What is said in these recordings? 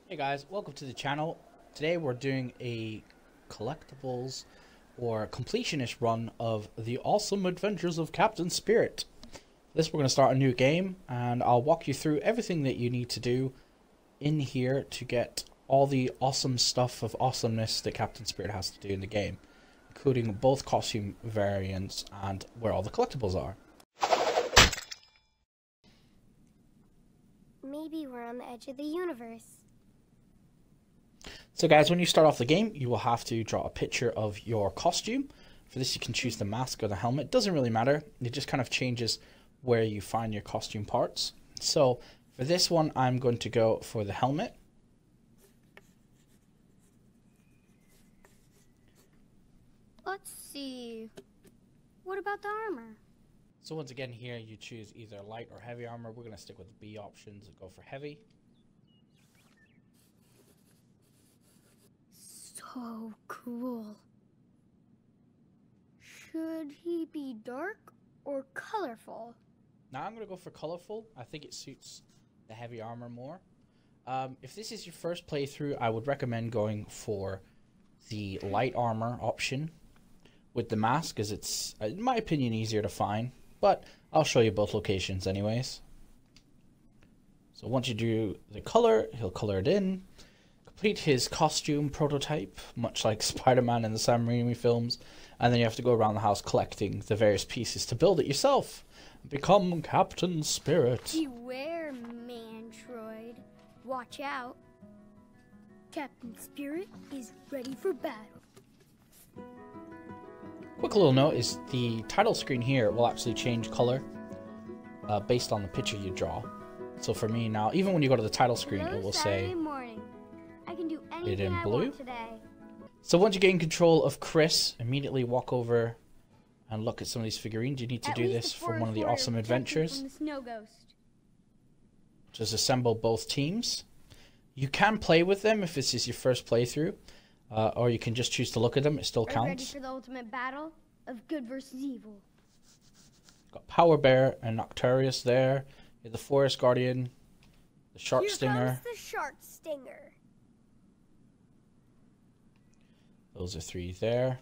Hey guys, welcome to the channel. Today we're doing a collectibles or completionist run of the awesome adventures of Captain Spirit. This we're going to start a new game and I'll walk you through everything that you need to do in here to get all the awesome stuff of awesomeness that Captain Spirit has to do in the game, including both costume variants and where all the collectibles are. Maybe we're on the edge of the universe. So guys, when you start off the game, you will have to draw a picture of your costume. For this you can choose the mask or the helmet. Doesn't really matter. It just kind of changes where you find your costume parts. So for this one, I'm going to go for the helmet. Let's see. What about the armor? So once again here, you choose either light or heavy armor. We're going to stick with the B options and go for heavy. So cool. Should he be dark or colorful? Now I'm going to go for colorful. I think it suits the heavy armor more. If this is your first playthrough, I would recommend going for the light armor option with the mask, as it's, in my opinion, easier to find. But I'll show you both locations anyways. So once you do the color, he'll color it in. Complete his costume prototype, much like Spider-Man in the Sam Raimi films, and then you have to go around the house collecting the various pieces to build it yourself. Become Captain Spirit. Beware, Mantroid. Watch out. Captain Spirit is ready for battle. Quick little note is the title screen here will actually change color based on the picture you draw. So for me now, even when you go to the title screen, it will say I can do it anything in I blue. want today. So once you gain control of Chris, immediately walk over and look at some of these figurines. You need to do this for one of the awesome adventures, From the Snow Ghost. which is assemble both teams. You can play with them if this is your first playthrough, or you can just choose to look at them. It still Ready counts. for the ultimate battle of good versus evil. Got Power Bear and Noctarius there. You have the Forest Guardian, the Shark Stinger. Here comes the Shark Stinger. Those are three there.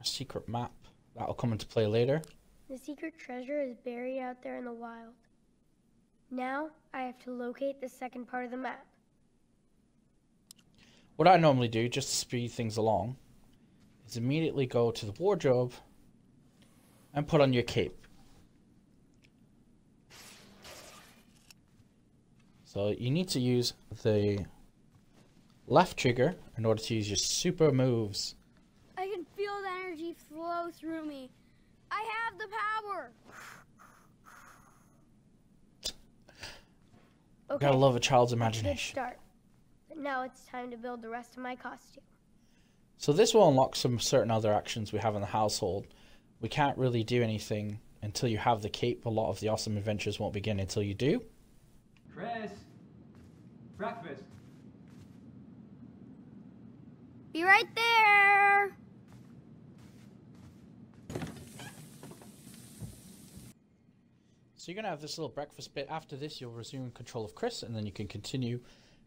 A secret map. That'll come into play later. The secret treasure is buried out there in the wild. Now, I have to locate the second part of the map. What I normally do, just to speed things along, is immediately go to the wardrobe and put on your cape. So you need to use the left trigger in order to use your super moves. I can feel the energy flow through me. I have the power. Okay, Gotta love a child's good imagination. start. But now it's time to build the rest of my costume. So this will unlock some certain other actions we have in the household. We can't really do anything until you have the cape. A lot of the awesome adventures won't begin until you do. Chris, breakfast. Be right there. So you're going to have this little breakfast bit. After this, you'll resume control of Chris, and then you can continue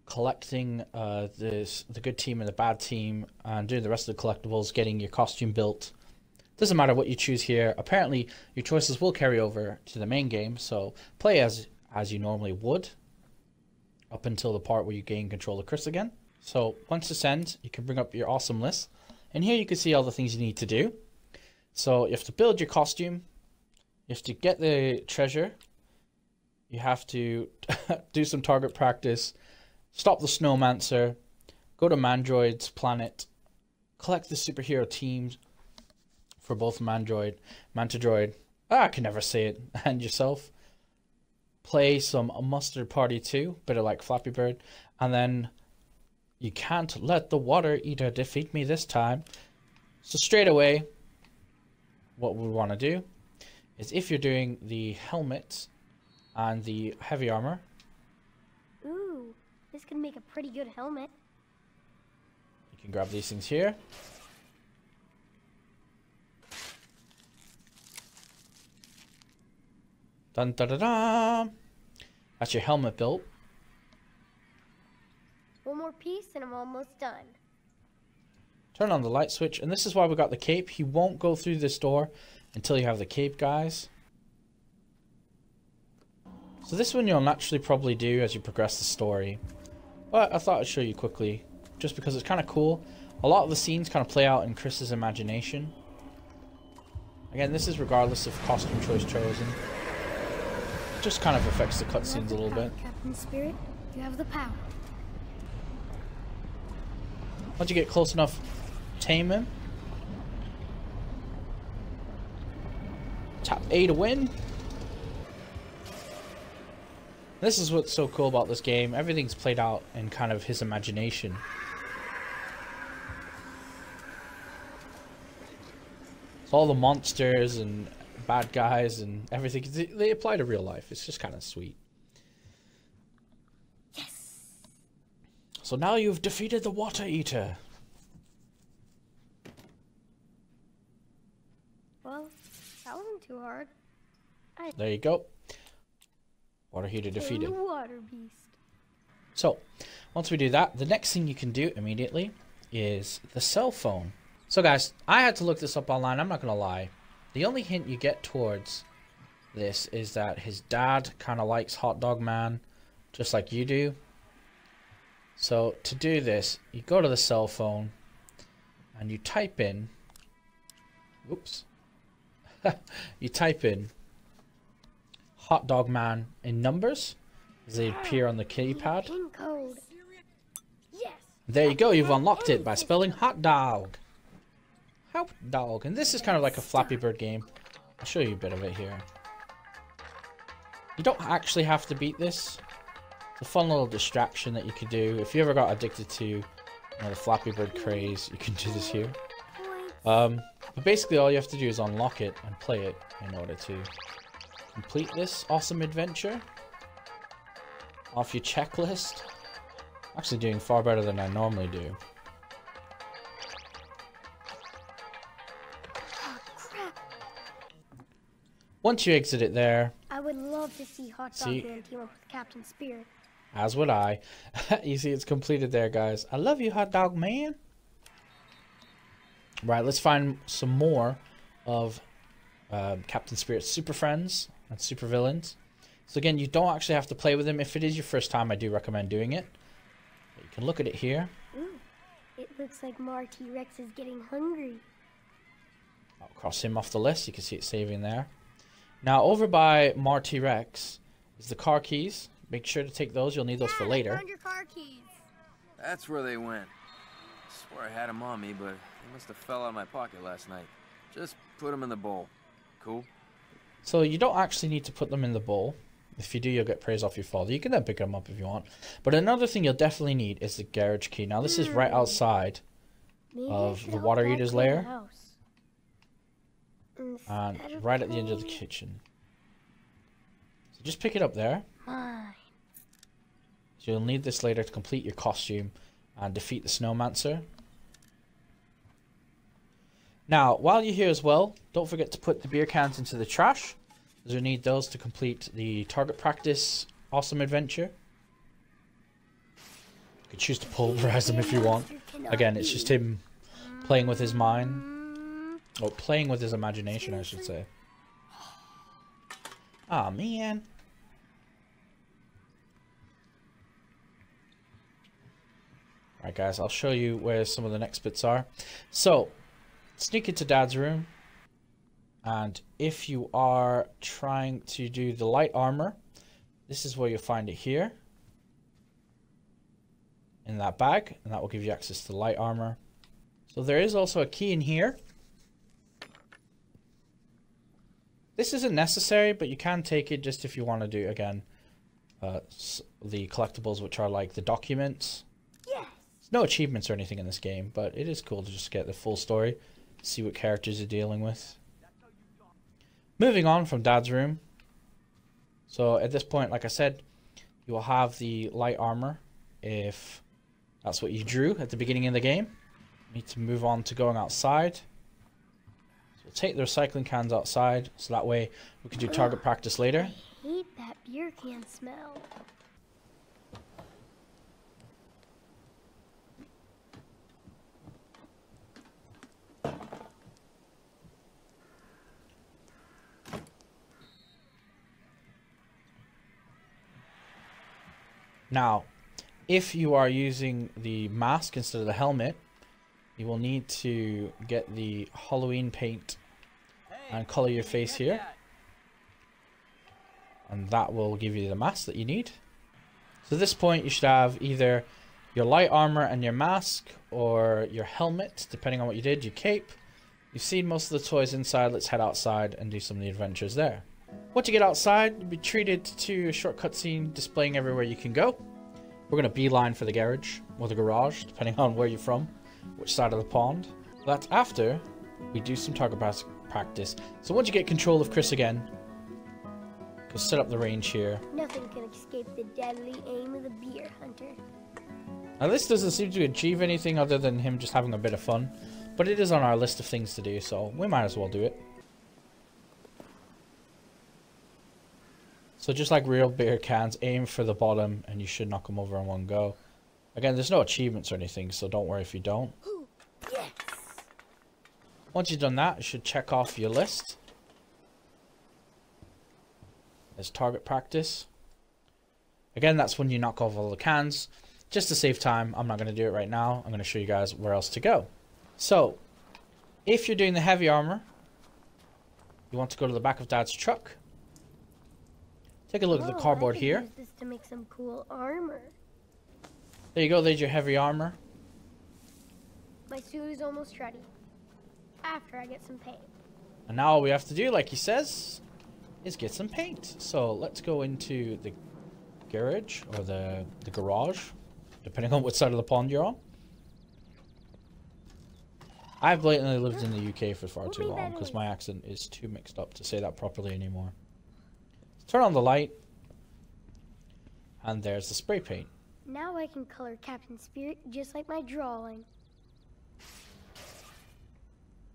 collecting the good team and the bad team, and doing the rest of the collectibles, getting your costume built. Doesn't matter what you choose here. Apparently, your choices will carry over to the main game, so play as you normally would, up until the part where you gain control of Chris again. So once this ends, you can bring up your awesome list, and here you can see all the things you need to do. So you have to build your costume. You have to get the treasure. You have to do some target practice. Stop the Snowmancer. Go to Mandroid's planet. Collect the superhero teams for both Mantadroid. I can never say it. And yourself. Play some Mustard Party 2. Bit of like Flappy Bird. And then you can't let the water eater defeat me this time. So straight away, what we want to do is, if you're doing the helmet and the heavy armor, Ooh, this could make a pretty good helmet. you can grab these things here. Dun da da da! That's your helmet built. more piece and I'm almost done. Turn on the light switch, and this is why we got the cape. He won't go through this door until you have the cape, guys. So this one you'll naturally probably do as you progress the story. But I thought I'd show you quickly, just because it's kind of cool. A lot of the scenes kind of play out in Chris's imagination. Again, this is regardless of costume choice chosen. It just kind of affects the cutscenes a little bit. Captain Spirit, you have the power. Once you get close enough, tame him. Tap A to win. This is what's so cool about this game. Everything's played out in kind of his imagination. So all the monsters and bad guys and everything, they apply to real life. It's just kind of sweet. Yes. So now you've defeated the Water Eater. Well, that wasn't too hard. There you go. Water Eater defeated. Water beast. So, once we do that, the next thing you can do immediately is the cell phone. So guys, I had to look this up online, I'm not going to lie. The only hint you get towards this is that his dad kind of likes Hawt Dawg Man, just like you do. So, to do this, you go to the cell phone, and you type in... Oops. You type in Hawt Dawg Man in numbers, as they appear on the keypad. Pin code. Yes. There you go, you've unlocked it by spelling Hawt Dawg. Hawt Dawg. And this is kind of like a Flappy Bird game. I'll show you a bit of it here. You don't actually have to beat this. It's a fun little distraction that you could do. If you ever got addicted to the Flappy Bird craze, you can do this here. But basically all you have to do is unlock it and play it in order to complete this awesome adventure. Off your checklist. Actually doing far better than I normally do. Oh, crap. Once you exit it there, I would love to see Hawt Dawg Man team up with Captain Spirit. as would I. You see it's completed there, guys. I love you, Hawt Dawg Man. Right, let's find some more of Captain Spirit's super friends and super villains. So again, you don't actually have to play with them. If it is your first time, I do recommend doing it. But you can look at it here. Ooh, it looks like Marty Rex is getting hungry. I'll cross him off the list. You can see it saving there. Now, over by Marty Rex is the car keys. Make sure to take those. You'll need those for later. I found your car keys. That's where they went. I swear I had them on me, but they must have fell out of my pocket last night. Just put them in the bowl. Cool? So you don't actually need to put them in the bowl. If you do, you'll get praise off your father. You can then pick them up if you want. But another thing you'll definitely need is the garage key. Now, this is right outside of the Water Eater's lair. And right at the end of the kitchen. So just pick it up there. Mine. So you'll need this later to complete your costume and defeat the Snowmancer. Now, while you're here as well, don't forget to put the beer cans into the trash, as you need those to complete the target practice awesome adventure. You can choose to pulverize them if you want. Again, it's just him playing with his mind. Or playing with his imagination, I should say. Aw, man. Alright guys, I'll show you where some of the next bits are. So, sneak into Dad's room. And if you are trying to do the light armor, this is where you'll find it here. In that bag. And that will give you access to the light armor. So there is also a key in here. This isn't necessary, but you can take it just if you want to do, again, the collectibles, which are like the documents. Yes. There's no achievements or anything in this game, but it is cool to just get the full story, see what characters you're dealing with. Moving on from Dad's room. So at this point, like I said, you will have the light armor if that's what you drew at the beginning of the game. You need to move on to going outside. We'll take the recycling cans outside, so that way we can do target practice later. I hate that beer can smell. Now, if you are using the mask instead of the helmet, you will need to get the Halloween paint and color your face here. And that will give you the mask that you need. So at this point, you should have either your light armor and your mask, or your helmet, depending on what you did, your cape. You've seen most of the toys inside. Let's head outside and do some of the adventures there. Once you get outside, you'll be treated to a short cutscene displaying everywhere you can go. We're going to beeline for the garage, or the garage, depending on where you're from, which side of the pond. That's after we do some target practice. So once you get control of Chris again, go set up the range here. Nothing can escape the deadly aim of the beer hunter. Now this doesn't seem to achieve anything other than him just having a bit of fun, but it is on our list of things to do, so we might as well do it. So just like real beer cans, aim for the bottom and you should knock them over in one go. Again, there's no achievements or anything, so don't worry if you don't. Yes. Once you've done that, you should check off your list. There's target practice. Again, that's when you knock off all the cans. Just to save time, I'm not going to do it right now. I'm going to show you guys where else to go. So, if you're doing the heavy armor, you want to go to the back of Dad's truck. Take a look at the cardboard here. Use this to make some cool armor. There you go, there's your heavy armor. My suit is almost ready. After I get some paint. And now all we have to do, like he says, is get some paint. So let's go into the garage, or the garage, depending on which side of the pond you're on. I've blatantly lived in the UK for far too long because my accent is too mixed up to say that properly anymore. Turn on the light, and there's the spray paint. Now I can color Captain Spirit just like my drawing.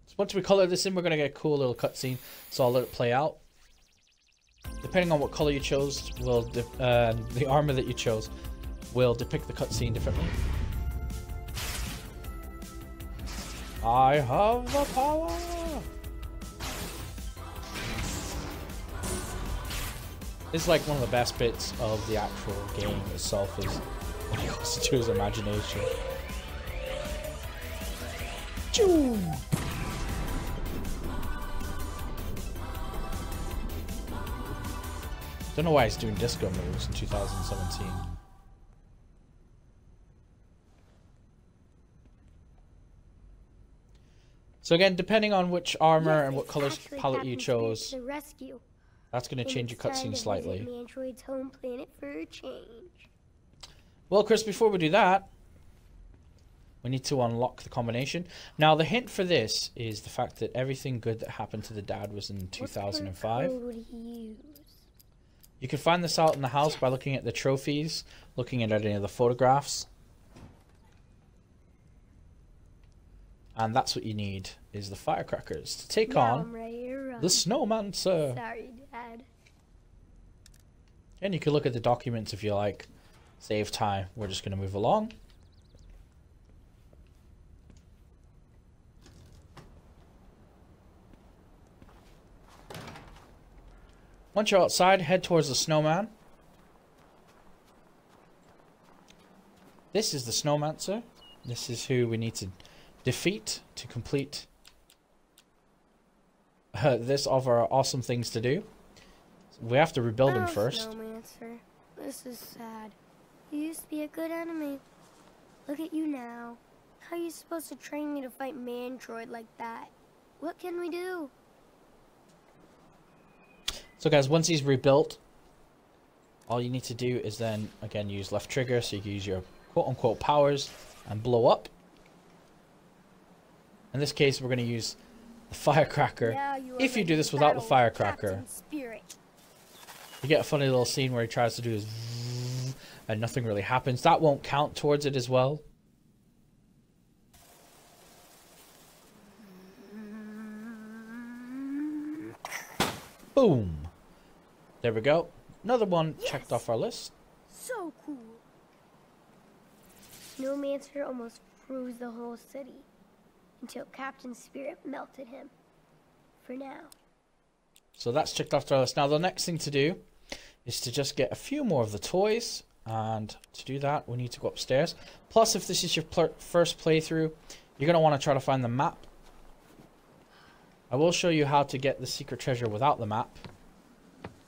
So once we color this in, we're going to get a cool little cutscene, so I'll let it play out. Depending on what color you chose, will the armor that you chose will depict the cutscene differently. I have the power! This is like one of the best bits of the actual game itself, is when he goes into his imagination. Choo! Don't know why he's doing disco moves in 2017. So again, depending on which armor and what color palette you chose, that's going to change your cutscene slightly. Android's home planet for a change. Well, Chris, before we do that, we need to unlock the combination. Now, the hint for this is the fact that everything good that happened to the dad was in 2005. What would he use? You can find this out in the house by looking at the trophies, looking at any of the photographs. And that's what you need, is the firecrackers to take on the snowman, sir. Sorry, Dad. And you can look at the documents if you like. Save time. We're just going to move along. Once you're outside, head towards the snowman. This is the snowmancer. This is who we need to defeat to complete this of our awesome things to do. We have to rebuild him first. Snowmancer, this is sad. You used to be a good enemy. Look at you now. How are you supposed to train me to fight Mandroid like that? What can we do? So guys, once he's rebuilt, all you need to do is then, again, use left trigger so you can use your quote-unquote powers and blow up. In this case, we're going to use the firecracker. If you do this without the firecracker, you get a funny little scene where he tries to do his and nothing really happens. That won't count towards it as well. Boom. There we go. Another one checked off our list. So cool. Snowmancer almost froze the whole city until Captain Spirit melted him. For now. So that's checked off our list. Now the next thing to do is to just get a few more of the toys And to do that, we need to go upstairs. Plus, if this is your first playthrough, you're going to want to try to find the map. I will show you how to get the secret treasure without the map.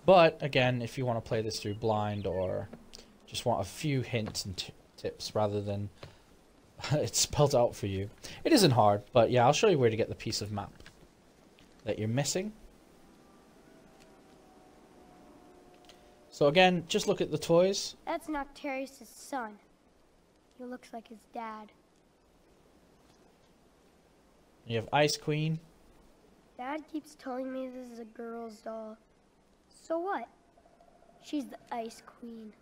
But, again, if you want to play this through blind or just want a few hints and tips rather than it's spelled out for you. It isn't hard, but yeah, I'll show you where to get the piece of map that you're missing. So again, just look at the toys. That's Noctarius' son. He looks like his dad. You have Ice Queen. Dad keeps telling me this is a girl's doll. So what? She's the Ice Queen.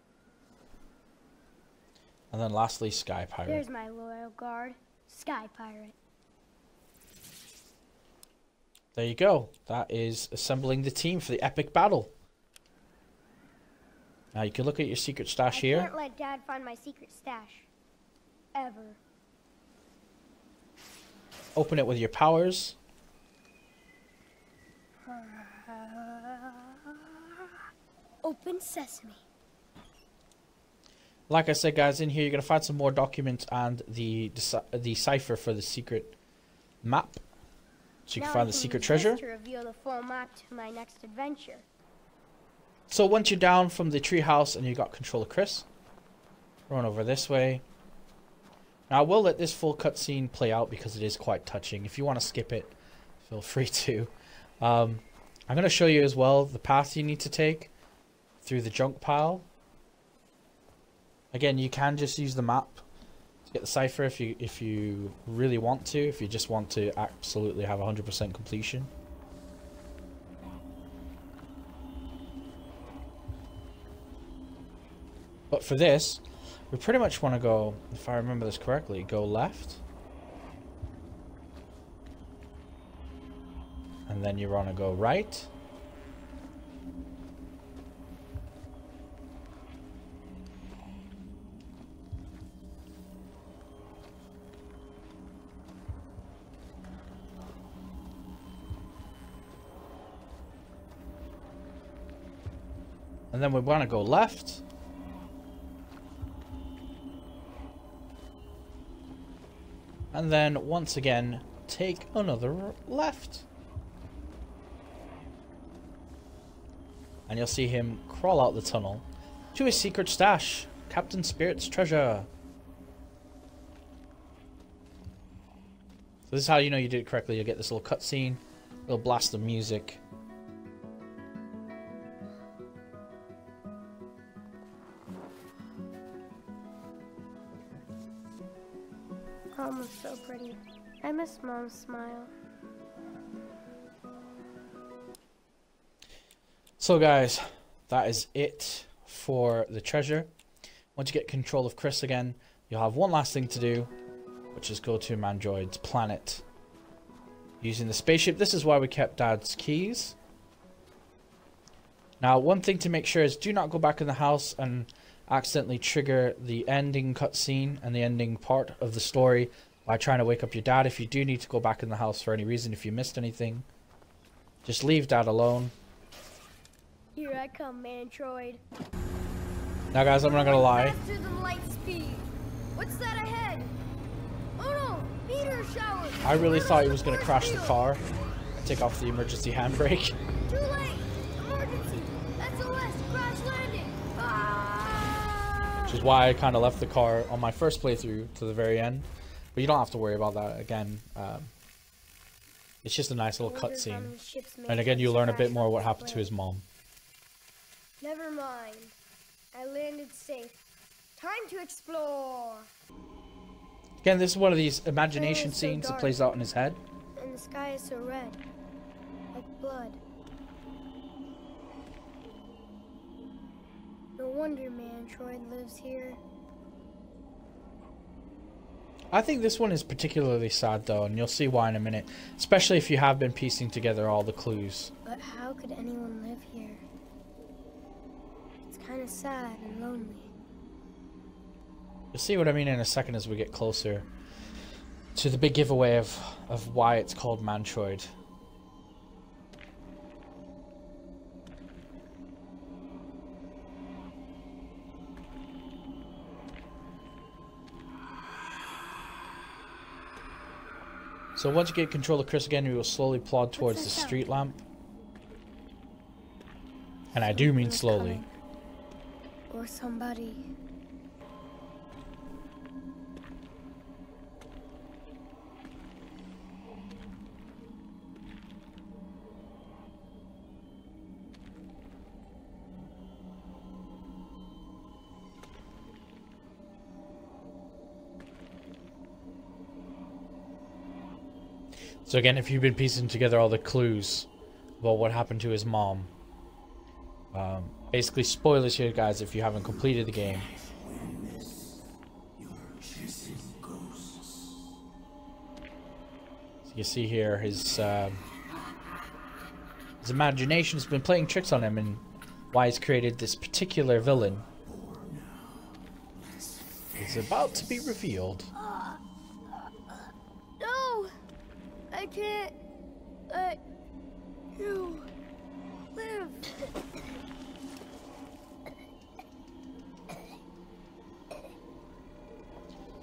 And then lastly, Sky Pirate. There's my loyal guard, Sky Pirate. There you go. That is assembling the team for the epic battle. Now you can look at your secret stash here. I can't let Dad find my secret stash. Ever. Open it with your powers. Open sesame. Like I said, guys, in here you're going to find some more documents and the cipher for the secret map. So you can find the secret treasure. To reveal the full map to my next adventure. So once you're down from the treehouse and you got control of Chris, run over this way. Now I will let this full cutscene play out because it is quite touching. If you want to skip it, feel free to. I'm going to show you as well the path you need to take through the junk pile. Again, you can just use the map to get the cipher if you really want to. If you just want to absolutely have 100% completion. But for this, we pretty much want to go, if I remember this correctly, go left. And then you want to go right. And then we want to go left. And then, once again, take another left. And you'll see him crawl out the tunnel to his secret stash, Captain Spirit's treasure. So this is how you know you did it correctly. You'll get this little cutscene, little blast of music. Mom was so pretty. I miss Mom's smile. So guys, that is it for the treasure. Once you get control of Chris again, you'll have one last thing to do, which is go to Mandroid's planet. Using the spaceship, this is why we kept Dad's keys. Now, one thing to make sure is do not go back in the house and accidentally trigger the ending cutscene and the ending part of the story by trying to wake up your dad. If you do need to go back in the house for any reason, if you missed anything, just leave Dad alone. Here I come, Mantroid. Now guys, I'm not gonna lie. Faster than light speed. What's that ahead? Oh no, meteor shower. I really thought he was gonna crash the car and take off the emergency handbrake. Too late. Emergency. SOS. Crash landing. Ah! Which is why I kind of left the car on my first playthrough to the very end. But you don't have to worry about that again. It's just a nice little cutscene. And again, you learn a bit more what happened to his mom. Never mind. I landed safe. Time to explore. Again, this is one of these imagination so scenes that dark. plays out in his head. And the sky is so red. Like blood. No wonder Mantroid lives here. I think this one is particularly sad though, and you'll see why in a minute. Especially if you have been piecing together all the clues. But how could anyone live here? It's kind of sad and lonely. You'll see what I mean in a second as we get closer to the big giveaway of why it's called Mantroid. So once you get control of Chris again, you will slowly plod towards the this street lamp. And I do mean Someone's slowly. coming. Or somebody. So again, if you've been piecing together all the clues about what happened to his mom, basically spoilers here, guys, if you haven't completed the game. So you see here his imagination has been playing tricks on him, and why he's created this particular villain is about to be revealed. No! I can't let you live.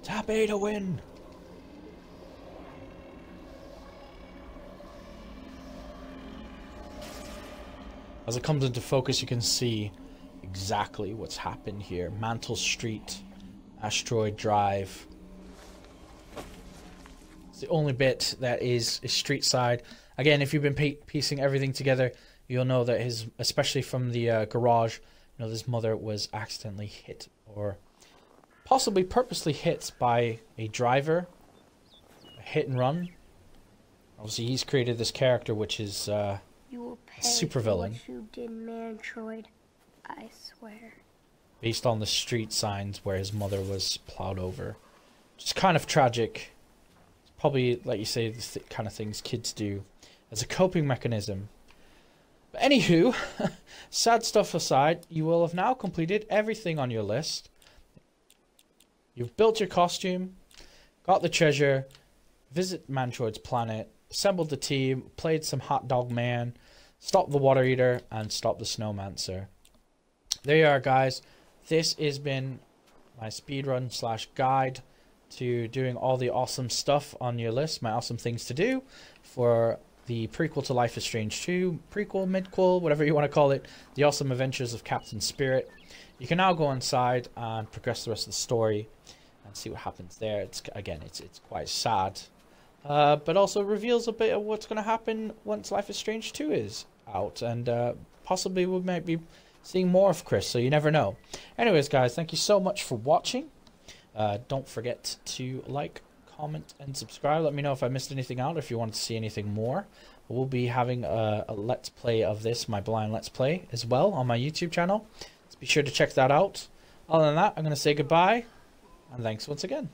Tap A to win. As it comes into focus, you can see exactly what's happened here. Mantle Street, Asteroid Drive. It's the only bit that is street side. Again, if you've been piecing everything together, you'll know that especially from the garage, you know, his mother was accidentally hit or possibly purposely hit by a driver, a hit and run. Obviously, he's created this character, which is You will pay super for villain. what you did, Mantroid. I swear. Based on the street signs where his mother was plowed over. It's kind of tragic. It's probably, like you say, the kind of things kids do as a coping mechanism. But anywho, sad stuff aside, you will have now completed everything on your list. You've built your costume, got the treasure, visit Mantroid's planet, assembled the team, played some Hawt Dawg Man, stopped the Water Eater, and stopped the Snowmancer. There you are, guys. This has been my speedrun / guide to doing all the awesome stuff on your list, my awesome things to do for the prequel to Life is Strange 2, prequel, midquel, whatever you want to call it, the awesome adventures of Captain Spirit. You can now go inside and progress the rest of the story and see what happens there. It's quite sad, but also reveals a bit of what's going to happen once Life is Strange 2 is out, and possibly we might be seeing more of Chris, so you never know. Anyways, guys, thank you so much for watching. Don't forget to like, comment, and subscribe. Let me know if I missed anything out, if you want to see anything more. We'll be having a let's play of this, my blind let's play, as well on my YouTube channel. So be sure to check that out. Other than that, I'm going to say goodbye, and thanks once again.